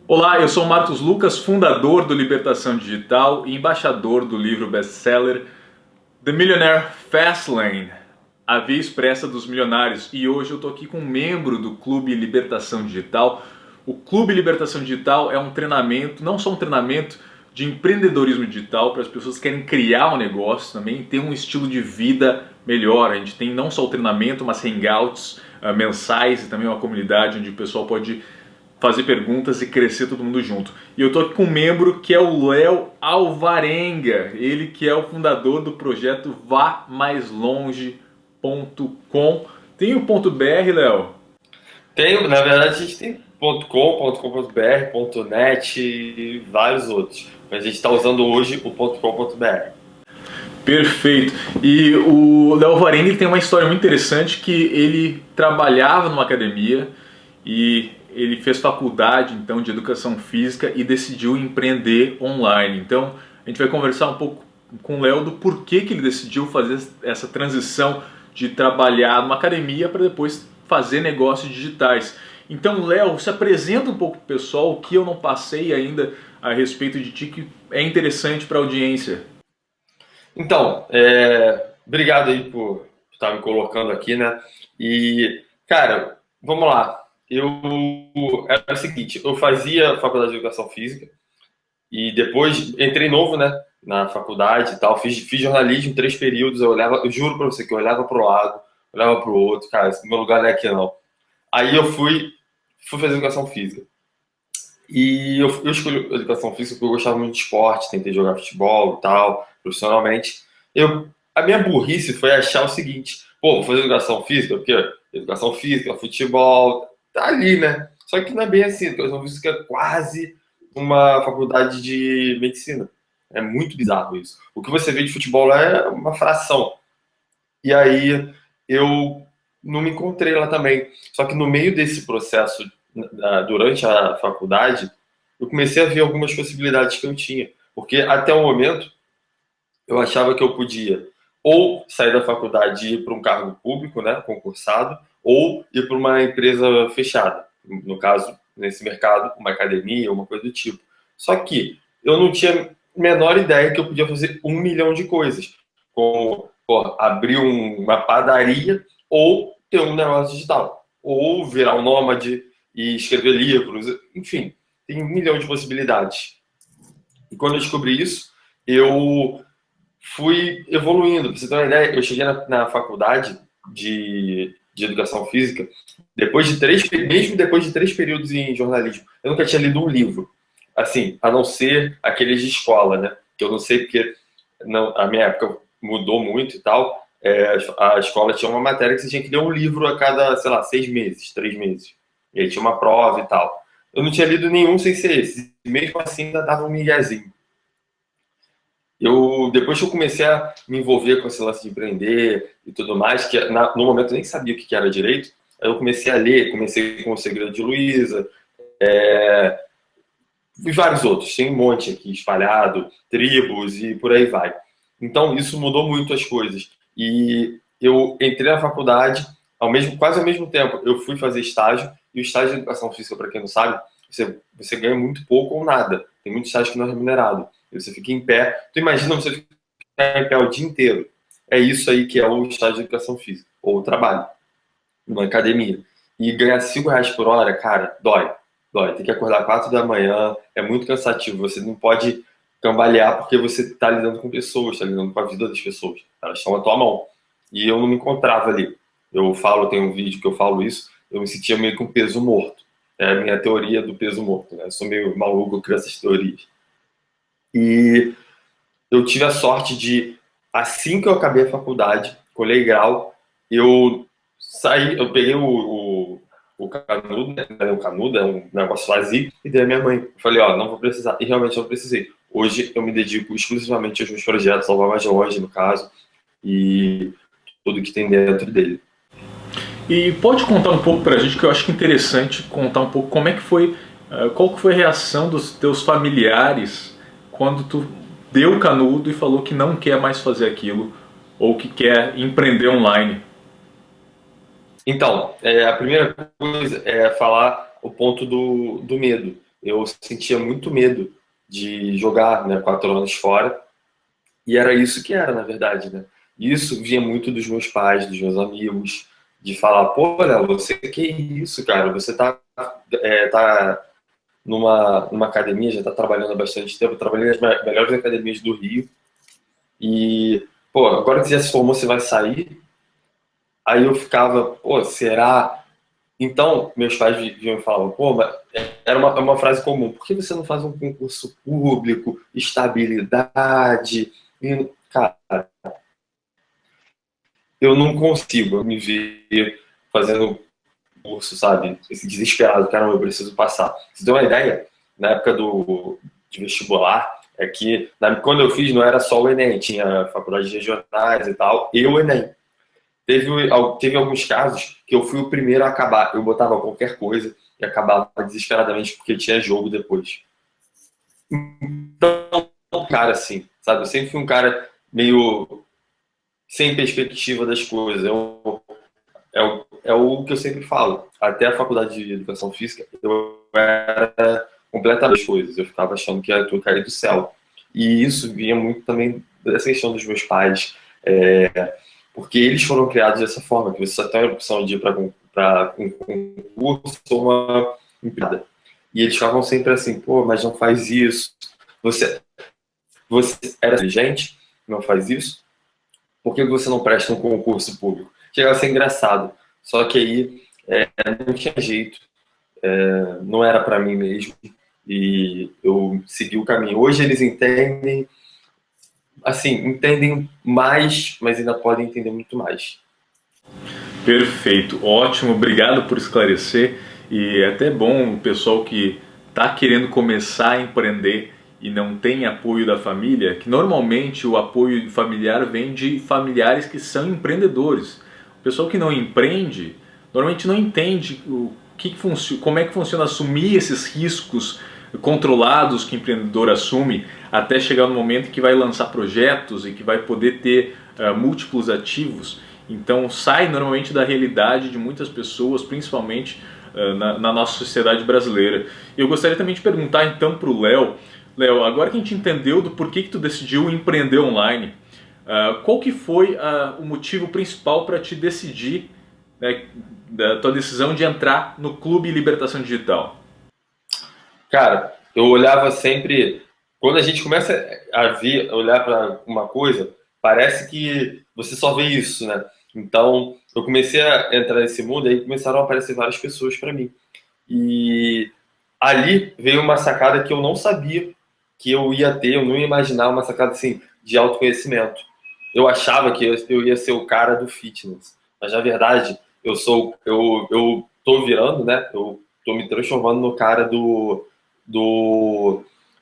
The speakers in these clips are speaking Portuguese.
Olá, eu sou o Marcos Lucas, fundador do Libertação Digital e embaixador do livro best-seller The Millionaire Fastlane, a via expressa dos milionários. E hoje eu estou aqui com um membro do Clube Libertação Digital. O Clube Libertação Digital é um treinamento, não só um treinamento de empreendedorismo digital para as pessoas que querem criar um negócio também, ter um estilo de vida melhor. A gente tem não só o treinamento, mas hangouts mensais e também uma comunidade onde o pessoal pode fazer perguntas e crescer todo mundo junto. E eu tô aqui com um membro que é o Léo Alvarenga, ele que é o fundador do projeto vamaislonge.com. Tem o ponto .br, Léo? Tem, na verdade, a gente tem .com, .com.br, .net e vários outros. Mas a gente está usando hoje o .com.br. Perfeito. E o Léo Alvarenga ele tem uma história muito interessante que ele trabalhava numa academia e ele fez faculdade então de educação física e decidiu empreender online. Então a gente vai conversar um pouco com o Léo do porquê que ele decidiu fazer essa transição de trabalhar numa academia para depois fazer negócios digitais. Então, Léo, se apresenta um pouco para o pessoal o que eu não passei ainda a respeito de ti que é interessante para a audiência. Então, obrigado aí por estar me colocando aqui, né? E, cara, vamos lá. Era o seguinte, eu fazia faculdade de educação física e depois entrei novo, né? Na faculdade e tal, fiz jornalismo, 3 períodos, eu juro pra você que eu olhava pro lado, olhava pro outro, cara, esse meu lugar não é aqui não. Aí eu fui fazer educação física. E eu escolhi educação física porque eu gostava muito de esporte, tentei jogar futebol e tal, profissionalmente. A minha burrice foi achar o seguinte: pô, vou fazer educação física, porque educação física, futebol, tá ali, né? Só que não é bem assim, educação física é quase uma faculdade de medicina. É muito bizarro isso. O que você vê de futebol lá é uma fração. E aí eu não me encontrei lá também. Só que no meio desse processo, durante a faculdade, eu comecei a ver algumas possibilidades que eu tinha. Porque até o momento eu achava que eu podia ou sair da faculdade e ir para um cargo público, né, concursado, ou ir para uma empresa fechada. No caso, nesse mercado, uma academia, uma coisa do tipo. Só que eu não tinha a menor ideia que eu podia fazer 1 milhão de coisas, como abrir uma padaria ou ter um negócio digital, ou virar um nômade e escrever livros, enfim, tem 1 milhão de possibilidades. E quando eu descobri isso, eu fui evoluindo. Pra você ter uma ideia, eu cheguei na faculdade de educação física, mesmo depois de 3 períodos em jornalismo, eu nunca tinha lido um livro. Assim, a não ser aqueles de escola, né? Que eu não sei porque não, a minha época mudou muito e tal. A escola tinha uma matéria que você tinha que ler um livro a cada, sei lá, 6 meses, 3 meses. E aí tinha uma prova e tal. Eu não tinha lido nenhum sem ser esse. Mesmo assim, ainda dava um miguezinho. Depois que eu comecei a me envolver com esse lance de empreender e tudo mais, que no momento eu nem sabia o que era direito, aí eu comecei a ler, comecei com O Segredo de Luísa, e vários outros, tem um monte aqui espalhado, tribos e por aí vai. Então isso mudou muito as coisas. E eu entrei na faculdade, quase ao mesmo tempo, eu fui fazer estágio, e o estágio de educação física, para quem não sabe, você ganha muito pouco ou nada. Tem muito estágio que não é remunerado. E você fica em pé. Tu imagina você ficar em pé o dia inteiro. É isso aí que é o estágio de educação física, ou o trabalho, numa academia. E ganhar R$ 5 por hora, cara, dói. Dói. Tem que acordar 4 da manhã, é muito cansativo. Você não pode cambalear porque você está lidando com pessoas, está lidando com a vida das pessoas. Elas estão na tua mão. E eu não me encontrava ali. Tem um vídeo que eu falo isso, eu me sentia meio com peso morto. É a minha teoria do peso morto, né? Eu sou meio maluco com essas teorias. E eu tive a sorte de, assim que eu acabei a faculdade, colei grau, eu eu peguei o canudo, né? O canudo é um negócio vazio, e dei à minha mãe. Eu falei, ó, não vou precisar. E realmente não precisei. Hoje eu me dedico exclusivamente aos meus projetos, Salvar Mais Longe, no caso, e tudo que tem dentro dele. E pode contar um pouco pra gente, que eu acho que é interessante contar um pouco como é que foi, qual que foi a reação dos teus familiares quando tu deu o canudo e falou que não quer mais fazer aquilo ou que quer empreender online. Então, a primeira coisa é falar o ponto do medo. eu sentia muito medo de jogar, né, 4 anos fora. E era isso que era, na verdade, né? Isso vinha muito dos meus pais, dos meus amigos, de falar, pô, Léo, você que isso, cara? Você tá numa academia, já tá trabalhando há bastante tempo, eu trabalhei nas melhores academias do Rio, e, pô, agora que você já se formou, você vai sair? Aí eu ficava, pô, será? Então, meus pais vinham e falavam, pô, mas era uma frase comum, por que você não faz um concurso público, estabilidade? E, cara, eu não consigo me ver fazendo curso, sabe? Esse desesperado, caramba, eu preciso passar. Você tem uma ideia? Na época de vestibular, é que quando eu fiz não era só o Enem, tinha faculdades regionais e tal, e o Enem. Teve alguns casos que eu fui o primeiro a acabar. Eu botava qualquer coisa e acabava desesperadamente porque tinha jogo depois. Então, cara, assim, sabe? Eu sempre fui um cara meio sem perspectiva das coisas. É o que eu sempre falo. Até a faculdade de educação física, eu era completamente as coisas. Eu ficava achando que ia tudo cair do céu. E isso vinha muito também dessa questão dos meus pais. Porque eles foram criados dessa forma, que você só tem a opção de ir para um concurso ou uma empreitada. E eles ficavam sempre assim, pô, mas não faz isso. Você, você era inteligente, não faz isso. Por que você não presta um concurso público? Chegava a ser engraçado. Só que aí não tinha jeito, não era para mim mesmo. E eu segui o caminho. Hoje eles entendem, assim, entendem mais, mas ainda podem entender muito mais. Perfeito, ótimo, obrigado por esclarecer. E é até bom o pessoal que está querendo começar a empreender e não tem apoio da família, que normalmente o apoio familiar vem de familiares que são empreendedores. O pessoal que não empreende normalmente não entende como é que funciona assumir esses riscos controlados que o empreendedor assume até chegar no momento que vai lançar projetos e que vai poder ter múltiplos ativos. Então sai normalmente da realidade de muitas pessoas, principalmente na nossa sociedade brasileira. Eu gostaria também de perguntar então para o Léo, agora que a gente entendeu do porquê que tu decidiu empreender online, qual que foi o motivo principal para te decidir, né, da tua decisão de entrar no Clube Libertação Digital? Cara, eu olhava sempre. Quando a gente começa olhar para uma coisa, parece que você só vê isso, né? Então, eu comecei a entrar nesse mundo e aí começaram a aparecer várias pessoas para mim. E ali veio uma sacada que eu não sabia que eu ia ter, eu não ia imaginar uma sacada assim de autoconhecimento. Eu achava que eu ia ser o cara do fitness, mas na verdade eu tô virando, né? Eu tô me transformando no cara do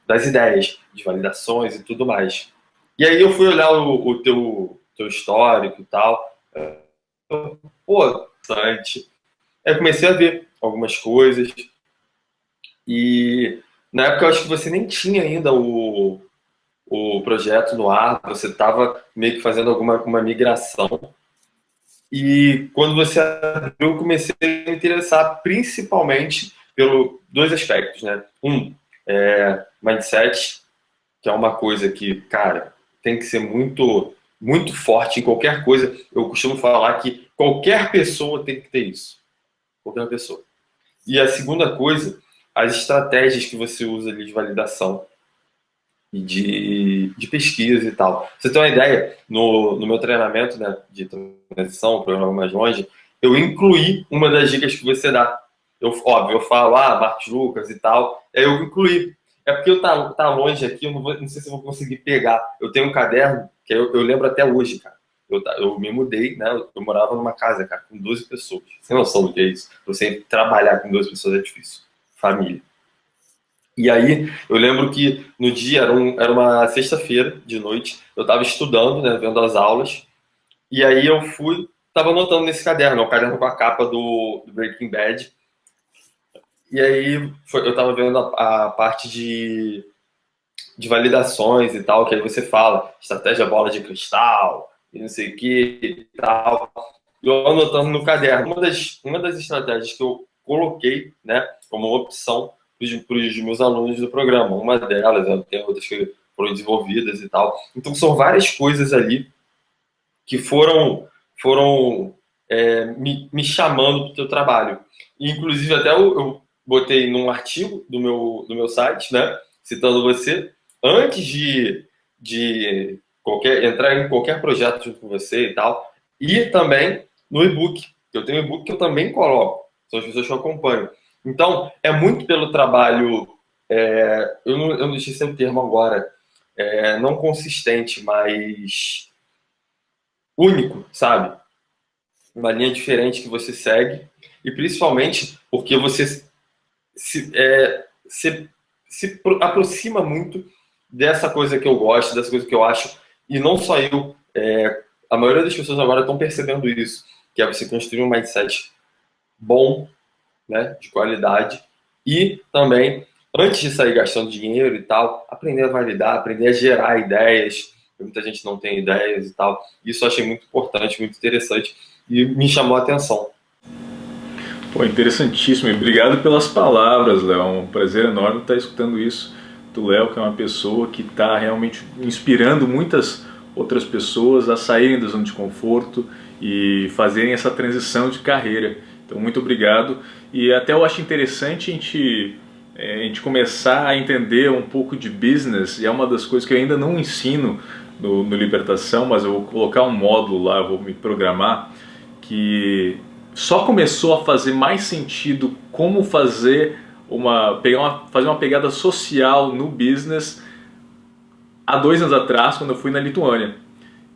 das ideias, de validações e tudo mais. E aí eu fui olhar o teu histórico e tal, pô, bastante. Aí eu comecei a ver algumas coisas e na época eu acho que você nem tinha ainda o projeto no ar, você estava meio que fazendo uma migração. E quando você abriu, eu comecei a me interessar principalmente pelo dois aspectos, né? Mindset, que é uma coisa que, cara, tem que ser muito, muito forte em qualquer coisa. Eu costumo falar que qualquer pessoa tem que ter isso. Qualquer pessoa. E a segunda coisa, as estratégias que você usa ali de validação e de pesquisa e tal. Pra você tem uma ideia, no meu treinamento, né, de transição, o programa mais longe, eu incluí uma das dicas que você dá. Óbvio, eu falo, Marcos Lucas e tal, aí eu incluí. É porque tá longe aqui, eu não sei se eu vou conseguir pegar. Eu tenho um caderno que eu lembro até hoje, cara. Eu me mudei, né? Eu morava numa casa, cara, com 12 pessoas. Sem noção do que é isso. Você trabalhar com 12 pessoas é difícil. Família. E aí, eu lembro que no dia, era uma sexta-feira de noite, eu estava estudando, né, vendo as aulas, e aí eu estava anotando nesse caderno, o caderno com a capa do Breaking Bad, e aí eu estava vendo a parte de validações e tal, que aí você fala, estratégia bola de cristal, e não sei o que e tal. Eu anotando no caderno. Uma das estratégias que eu coloquei, né, como opção para os meus alunos do programa. Uma delas, tem outras que foram desenvolvidas e tal. Então, são várias coisas ali que foram me chamando para o teu trabalho. E, inclusive, até eu botei num artigo do meu site, né, citando você, antes de entrar em qualquer projeto junto com você e tal, e também no e-book. Eu tenho um e-book que eu também coloco, são as pessoas que eu acompanho. Então, é muito pelo trabalho, eu não esqueci o termo agora, não consistente, mas único, sabe? Uma linha diferente que você segue, e principalmente porque você se aproxima muito dessa coisa que eu gosto, dessa coisa que eu acho, e não só eu, a maioria das pessoas agora estão percebendo isso, que é você construir um mindset bom, né, de qualidade, e também, antes de sair gastando dinheiro e tal, aprender a validar, aprender a gerar ideias. Muita gente não tem ideias e tal. Isso eu achei muito importante, muito interessante, e me chamou a atenção. Pô, interessantíssimo. E obrigado pelas palavras, Léo. É um prazer enorme estar escutando isso do Léo, que é uma pessoa que está realmente inspirando muitas outras pessoas a saírem da zona de conforto e fazerem essa transição de carreira. Então, muito obrigado. E até eu acho interessante a gente começar a entender um pouco de business, e é uma das coisas que eu ainda não ensino no Libertação, mas eu vou colocar um módulo lá, vou me programar, que só começou a fazer mais sentido como fazer fazer uma pegada social no business há 2 anos atrás, quando eu fui na Lituânia.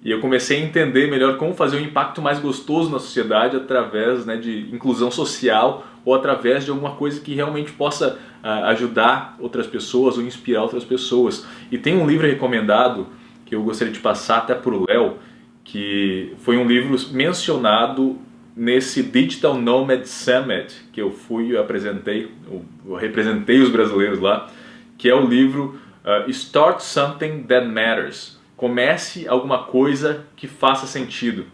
E eu comecei a entender melhor como fazer um impacto mais gostoso na sociedade através, né, de inclusão social, ou através de alguma coisa que realmente possa ajudar outras pessoas ou inspirar outras pessoas. E tem um livro recomendado que eu gostaria de passar até para o Léo, que foi um livro mencionado nesse Digital Nomad Summit que eu fui, eu representei os brasileiros lá, que é o livro Start Something That Matters. Comece alguma coisa que faça sentido.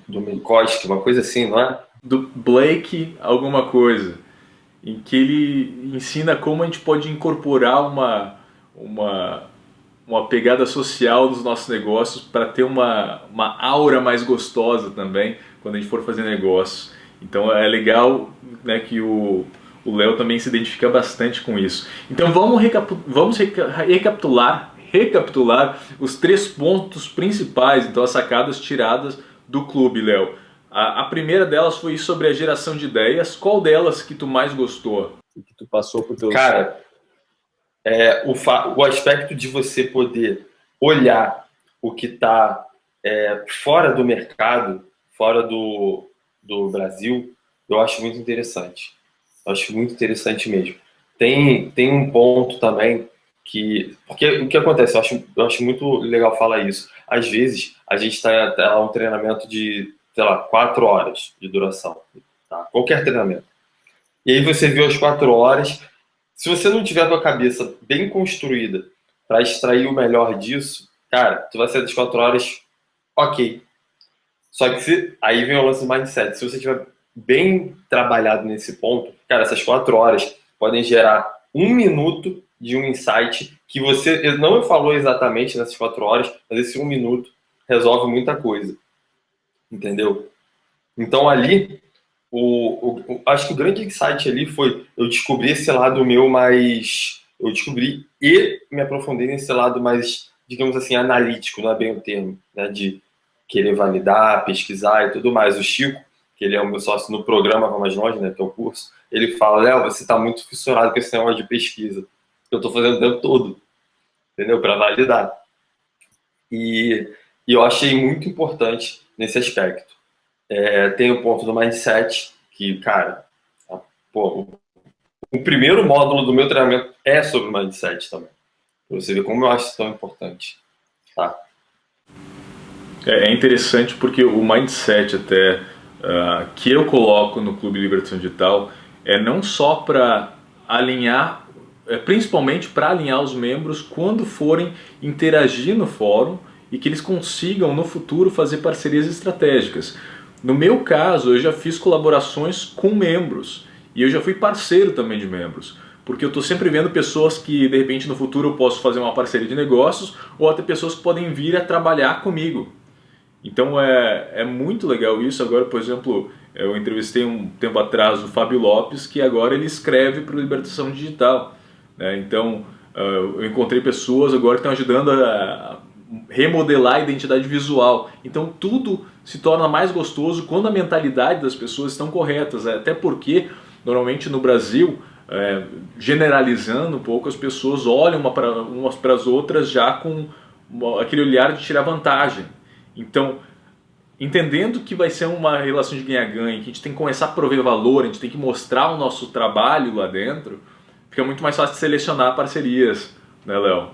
Do Minkowski, uma coisa assim, não é? Do Blake alguma coisa, em que ele ensina como a gente pode incorporar uma pegada social nos nossos negócios para ter uma aura mais gostosa também quando a gente for fazer negócios. Então é legal, né, que o Léo também se identifica bastante com isso. Então vamos recapitular os 3 pontos principais, então as sacadas tiradas do clube, Léo. A primeira delas foi sobre a geração de ideias. Qual delas que tu mais gostou? Que tu passou por teus... Cara, o aspecto de você poder olhar o que está fora do mercado, fora do Brasil, eu acho muito interessante. Eu acho muito interessante mesmo. Tem um ponto também porque o que acontece, eu acho muito legal falar isso. Às vezes, a gente está um treinamento de, sei lá, 4 horas de duração. Tá? Qualquer treinamento. E aí você viu as 4 horas. Se você não tiver a tua cabeça bem construída para extrair o melhor disso, cara, tu vai sair das 4 horas, ok. Só que aí vem o lance do mindset. Se você tiver bem trabalhado nesse ponto, cara, essas 4 horas podem gerar 1 minuto de um insight que você não falou exatamente nessas 4 horas, mas esse 1 minuto resolve muita coisa. Entendeu? Então ali, acho que o grande insight ali foi eu descobri esse lado meu mais... Eu descobri e me aprofundei nesse lado mais, digamos assim, analítico, não é bem o termo, né? De querer validar, pesquisar e tudo mais. O Chico, que ele é o meu sócio no programa Vai Mais Longe, né, que é o curso, ele fala: Léo, você está muito fissurado com esse negócio de pesquisa. Eu estou fazendo o tempo todo, entendeu? Para validar. E eu achei muito importante nesse aspecto. Tem o ponto do mindset, que, cara, o primeiro módulo do meu treinamento é sobre mindset também. Para você ver como eu acho isso tão importante. Tá? É interessante porque o mindset até que eu coloco no Clube Libertação Digital é não só para alinhar, principalmente para alinhar os membros quando forem interagir no fórum e que eles consigam no futuro fazer parcerias estratégicas. No meu caso, eu já fiz colaborações com membros E eu já fui parceiro também de membros, porque eu estou sempre vendo pessoas que de repente no futuro eu posso fazer uma parceria de negócios, ou até pessoas que podem vir a trabalhar comigo. Então é muito legal isso. Agora, por exemplo, eu entrevistei um tempo atrás o Fábio Lopes, que agora ele escreve para o Libertação Digital, né? Então eu encontrei pessoas agora que estão ajudando a remodelar a identidade visual. Então tudo se torna mais gostoso quando a mentalidade das pessoas estão corretas, até porque normalmente no Brasil, generalizando um pouco, as pessoas olham umas para as outras já com aquele olhar de tirar vantagem. Então, entendendo que vai ser uma relação de ganha-ganha, que a gente tem que começar a prover valor, a gente tem que mostrar o nosso trabalho lá dentro, fica muito mais fácil de selecionar parcerias, né, Léo?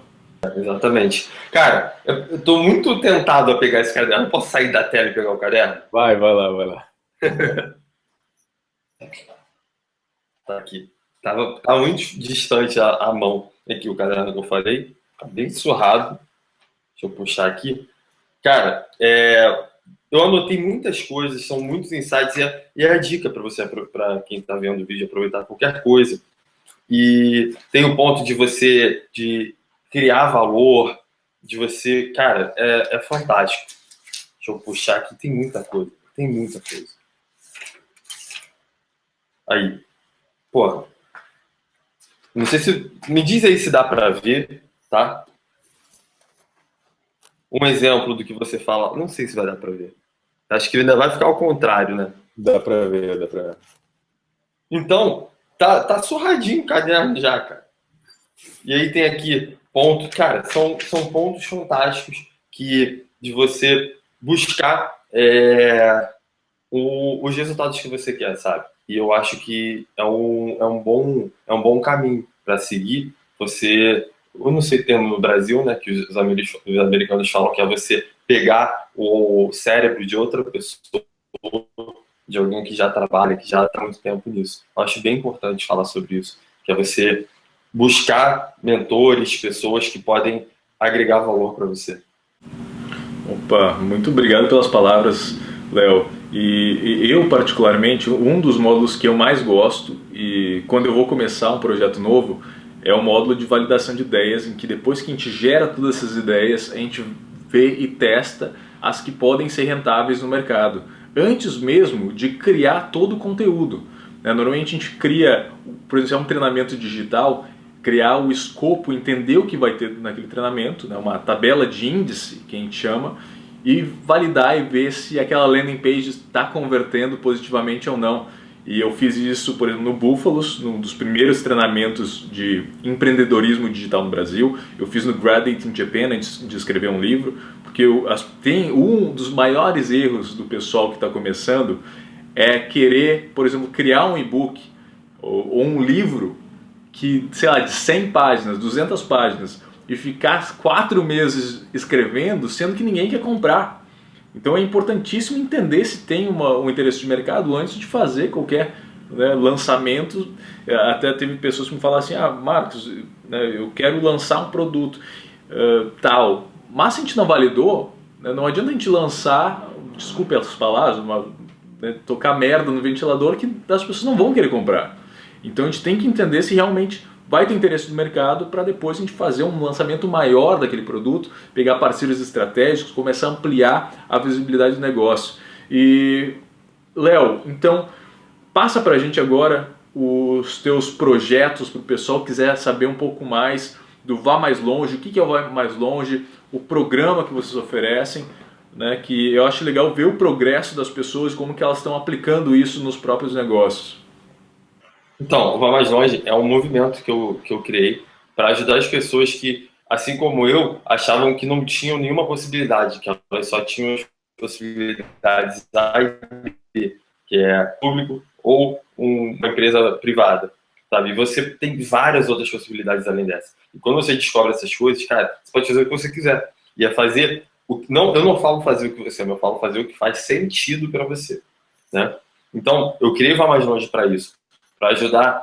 Exatamente. Cara, eu tô muito tentado a pegar esse caderno. Eu posso sair da tela e pegar o caderno? Vai lá. Tá aqui. Tava muito distante a mão aqui, o caderno que eu falei. Tá bem surrado. Deixa eu puxar aqui. Cara, eu anotei muitas coisas, são muitos insights, e é a dica para você, para quem está vendo o vídeo, aproveitar qualquer coisa. E tem o ponto de você de criar valor, de você... Cara, é fantástico. Deixa eu puxar aqui, tem muita coisa. Aí. Pô, não sei se... Me diz aí se dá para ver, tá? Um exemplo do que você fala, não sei se vai dar para ver. Acho que ainda vai ficar ao contrário, né? Dá pra ver. Então, tá surradinho o caderno já, cara. E aí tem aqui pontos, cara, são pontos fantásticos de você buscar os resultados que você quer, sabe? E eu acho que é um bom caminho para seguir. Eu não sei termo no Brasil, né, que os americanos falam, que é você pegar o cérebro de outra pessoa, de alguém que já trabalha, que já está há muito tempo nisso. Eu acho bem importante falar sobre isso, que é você buscar mentores, pessoas que podem agregar valor para você. Opa, muito obrigado pelas palavras, Léo. E eu, particularmente, um dos módulos que eu mais gosto, e quando eu vou começar um projeto novo, é o módulo de validação de ideias, em que depois que a gente gera todas essas ideias, a gente vê e testa as que podem ser rentáveis no mercado, antes mesmo de criar todo o conteúdo. Normalmente a gente cria, por exemplo, um treinamento digital, criar o escopo, entender o que vai ter naquele treinamento, uma tabela de índice, que a gente chama, e validar e ver se aquela landing page está convertendo positivamente ou não. E eu fiz isso, por exemplo, no Búfalos, num dos primeiros treinamentos de empreendedorismo digital no Brasil. Eu fiz no Graduate in Japan, antes de escrever um livro, porque tem um dos maiores erros do pessoal que está começando é querer, por exemplo, criar um e-book ou um livro que, sei lá, de 100 páginas, 200 páginas, e ficar 4 meses escrevendo, sendo que ninguém quer comprar. Então é importantíssimo entender se tem um interesse de mercado antes de fazer qualquer lançamento. Até teve pessoas que me falaram assim, Marcos, eu quero lançar um produto tal, mas se a gente não validou, não adianta a gente lançar, desculpe as palavras, tocar merda no ventilador que as pessoas não vão querer comprar. Então a gente tem que entender se realmente vai ter interesse do mercado para depois a gente fazer um lançamento maior daquele produto, pegar parceiros estratégicos, começar a ampliar a visibilidade do negócio. E, Léo, então, passa para a gente agora os teus projetos para o pessoal que quiser saber um pouco mais do Vá Mais Longe, o que é o Vá Mais Longe, o programa que vocês oferecem, que eu acho legal ver o progresso das pessoas, como que elas estão aplicando isso nos próprios negócios. Então, o Vá Mais Longe é um movimento que eu criei para ajudar as pessoas que, assim como eu, achavam que não tinham nenhuma possibilidade, que elas só tinham as possibilidades A e B, que é público ou uma empresa privada, sabe? E você tem várias outras possibilidades além dessa. E quando você descobre essas coisas, cara, você pode fazer o que você quiser. E é fazer... eu não falo fazer o que você ama, eu falo fazer o que faz sentido para você, né? Então, eu criei o Vá Mais Longe para isso, para ajudar,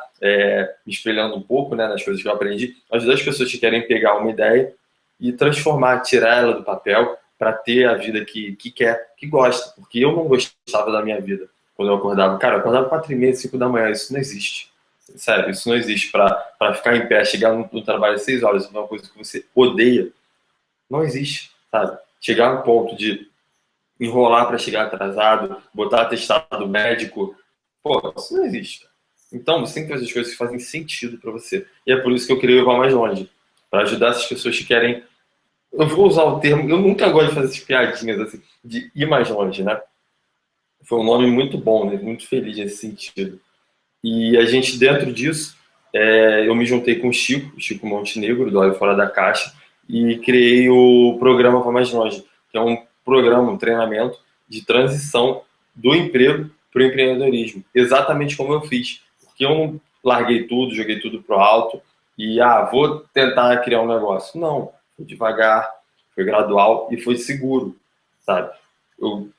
me espelhando um pouco, nas coisas que eu aprendi, ajudar as pessoas que querem pegar uma ideia e transformar, tirar ela do papel para ter a vida que quer, que gosta, porque eu não gostava da minha vida. quando eu acordava. Cara, eu acordava 4h30, 5 da manhã, isso não existe. Sério, isso não existe para ficar em pé, chegar no trabalho às 6 horas, uma coisa que você odeia, não existe, sabe? Chegar no ponto de enrolar para chegar atrasado, botar atestado médico, pô, isso não existe. Então, você tem que fazer as coisas que fazem sentido para você. E é por isso que eu queria levar mais longe, para ajudar essas pessoas que querem. Eu vou usar o termo, eu nunca gosto de fazer essas piadinhas assim, de ir mais longe, né? Foi um nome muito bom, né? Muito feliz nesse sentido. E a gente, dentro disso, eu me juntei com o Chico Montenegro, do Olho Fora da Caixa, e criei o programa Vai Mais Longe, que é um programa, um treinamento de transição do emprego para o empreendedorismo. Exatamente como eu fiz. Porque eu não larguei tudo, joguei tudo pro alto e, vou tentar criar um negócio. Não, foi devagar, foi gradual e foi seguro, sabe? Eu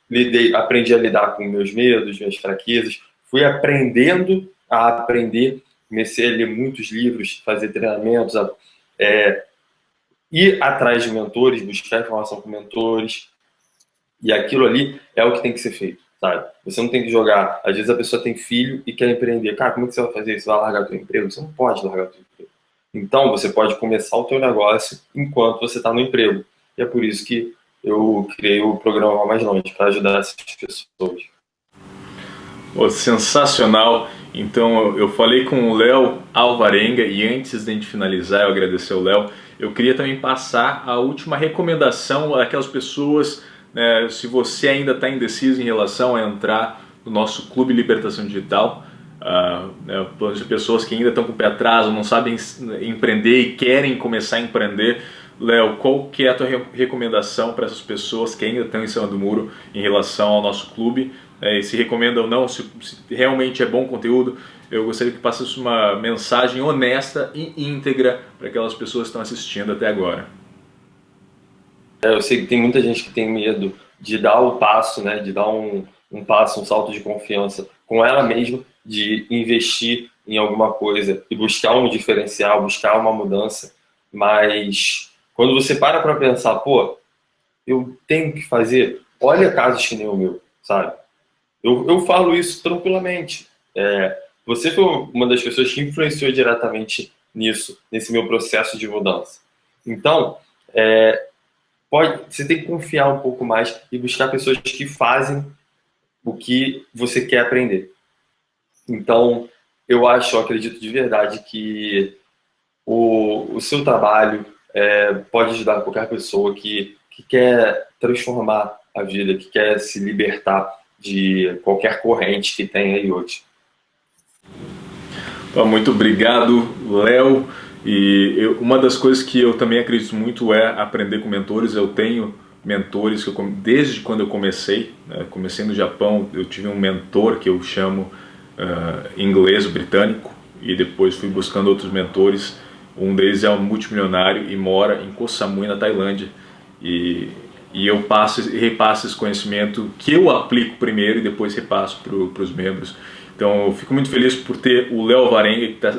aprendi a lidar com meus medos, minhas fraquezas, fui aprendendo a aprender, comecei a ler muitos livros, fazer treinamentos, ir atrás de mentores, buscar informação com mentores, e aquilo ali é o que tem que ser feito, sabe? Você não tem que jogar. Às vezes a pessoa tem filho e quer empreender. Cara, como é que você vai fazer isso? Você vai largar o teu emprego? Você não pode largar o teu emprego. Então, você pode começar o teu negócio enquanto você está no emprego. E é por isso que eu criei o programa Mais Longe, para ajudar essas pessoas. Oh, sensacional! Então eu falei com o Léo Alvarenga e antes de a gente finalizar, eu agradecer ao Léo, eu queria também passar a última recomendação àquelas pessoas, né, se você ainda está indeciso em relação a entrar no nosso Clube Libertação Digital, né, de pessoas que ainda estão com o pé atrás, não sabem empreender e querem começar a empreender. Léo, qual que é a tua recomendação para essas pessoas que ainda estão em cima do muro em relação ao nosso clube? Se recomenda ou não, se realmente é bom conteúdo? Eu gostaria que passasse uma mensagem honesta e íntegra para aquelas pessoas que estão assistindo até agora. Eu sei que tem muita gente que tem medo de dar o passo, né, de dar um passo, um salto de confiança com ela mesma, de investir em alguma coisa e buscar um diferencial, buscar uma mudança. Mas quando você para pensar, pô, eu tenho que fazer, olha casos que nem o meu, sabe? Eu falo isso tranquilamente. Você foi uma das pessoas que influenciou diretamente nisso, nesse meu processo de mudança. Então, você tem que confiar um pouco mais e buscar pessoas que fazem o que você quer aprender. Então, eu acredito de verdade que o seu trabalho pode ajudar qualquer pessoa que quer transformar a vida, que quer se libertar de qualquer corrente que tem aí hoje. Muito obrigado, Léo. Uma das coisas que eu também acredito muito é aprender com mentores. Eu tenho mentores que desde quando eu comecei, né, comecei no Japão, eu tive um mentor que eu chamo inglês britânico e depois fui buscando outros mentores. Um deles é um multimilionário e mora em Koh Samui, na Tailândia. E eu passo e repasso esse conhecimento que eu aplico primeiro e depois repasso para os membros. Então eu fico muito feliz por ter o Léo Alvarenga, que está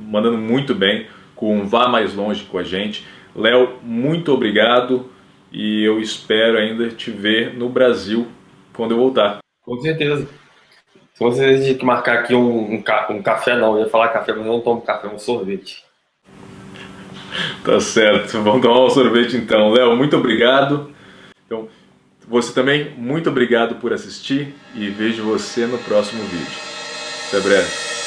mandando muito bem com Vá Mais Longe com a gente. Léo, muito obrigado e eu espero ainda te ver no Brasil quando eu voltar. Com certeza. Se você tem que marcar aqui um café, não, eu ia falar café, mas eu não tomo café, é um sorvete. Tá certo, vamos tomar um sorvete então. Léo, muito obrigado. Então, você também, muito obrigado por assistir e vejo você no próximo vídeo. Até breve.